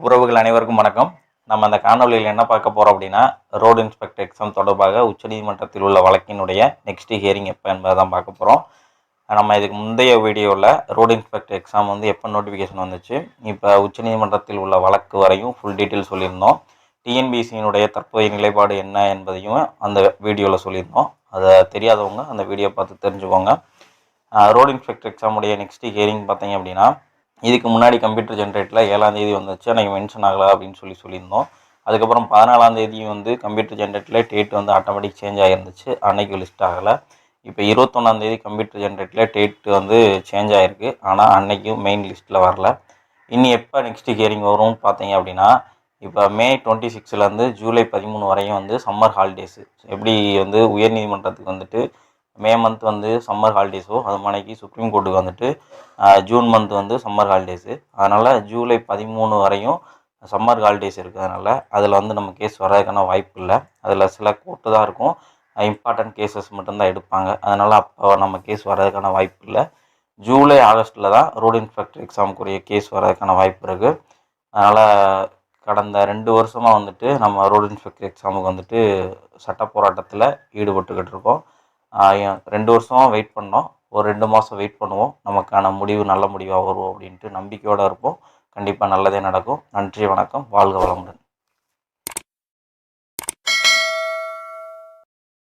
உறவுகள் அனைவருக்கும் வணக்கம். நம்ம அந்த காணொலியில் என்ன பார்க்க போகிறோம் அப்படின்னா, ரோடு இன்ஸ்பெக்டர் எக்ஸாம் தொடர்பாக உச்சநீதிமன்றத்தில் உள்ள வழக்கினுடைய நெக்ஸ்ட் ஹியரிங் எப்போ என்பதை தான் பார்க்க போகிறோம். நம்ம இதுக்கு முந்தைய வீடியோவில் ரோடு இன்ஸ்பெக்டர் எக்ஸாம் வந்து எப்போ நோட்டிஃபிகேஷன் வந்துச்சு, இப்போ உச்சநீதிமன்றத்தில் உள்ள வழக்கு வரையும் ஃபுல் டீட்டெயில் சொல்லியிருந்தோம். டிஎன்பிசியினுடைய தற்போதைய நிலைப்பாடு என்ன என்பதையும் அந்த வீடியோவில் சொல்லியிருந்தோம். அதை தெரியாதவங்க அந்த வீடியோ பார்த்து தெரிஞ்சுக்கோங்க. ரோடு இன்ஸ்பெக்டர் எக்ஸாமுடைய நெக்ஸ்ட் ஹியரிங் பார்த்தீங்க அப்படின்னா, இதுக்கு முன்னாடி கம்ப்யூட்டர் ஜென்ரேட்டில் 7ஆம் தேதி வந்துச்சு, அன்றைக்கி மென்ஷன் ஆகலை அப்படின்னு சொல்லியிருந்தோம். அதுக்கப்புறம் 14ஆம் தேதியும் வந்து கம்ப்யூட்டர் ஜென்ரேட்டில் டேட் வந்து ஆட்டோமேட்டிக் சேஞ்ச் ஆகிருந்துச்சு, அன்னைக்கு லிஸ்ட் ஆகலை. இப்போ 21ஆம் தேதி கம்ப்யூட்டர் ஜென்ரேட்டில் டேட் வந்து சேஞ்ச் ஆகிருக்கு, ஆனால் அன்னைக்கும் மெயின் லிஸ்ட்டில் வரல. இனி எப்போ நெக்ஸ்ட் ஹியரிங் வரும்னு பார்த்தீங்க அப்படின்னா, இப்போ மே 26லேருந்து ஜூலை 13 வரையும் வந்து சம்மர் ஹாலிடேஸு. எப்படி வந்து உயர்நீதிமன்றத்துக்கு வந்துட்டு மே மந்த் வந்து சம்மர் ஹாலிடேஸோ அது மாதிரிக்கு சுப்ரீம் கோர்ட்டுக்கு வந்துட்டு ஜூன் மந்த் வந்து சம்மர் ஹாலிடேஸு. அதனால் ஜூலை 13 வரையும் சம்மர் ஹாலிடேஸ் இருக்கிறதுனால அதில் வந்து நம்ம கேஸ் வர்றதுக்கான வாய்ப்பு இல்லை. அதில் சில கோர்ட்டு தான் இருக்கும், இம்பார்ட்டன்ட் கேசஸ் மட்டும்தான் எடுப்பாங்க. அதனால் அப்போ நம்ம கேஸ் வர்றதுக்கான வாய்ப்பு இல்லை. ஜூலை ஆகஸ்ட்டில் தான் ரோடு இன்ஸ்பெக்டர் எக்ஸாமுக்குரிய கேஸ் வர்றதுக்கான வாய்ப்பு இருக்குது. அதனால் கடந்த 2 வருஷமாக வந்துட்டு நம்ம ரோடு இன்ஸ்பெக்டர் எக்ஸாமுக்கு வந்துட்டு சட்ட போராட்டத்தில் ஈடுபட்டுக்கிட்டு இருக்கோம். 2 வருஷமாக வெயிட் பண்ணோம். ஒரு 2 மாதம் வெயிட் பண்ணுவோம், நமக்கான முடிவு நல்ல முடிவாக வரும் அப்படின்ட்டு நம்பிக்கையோடு இருப்போம். கண்டிப்பாக நல்லதே நடக்கும். நன்றி, வணக்கம், வாழ்க வளமுடன்.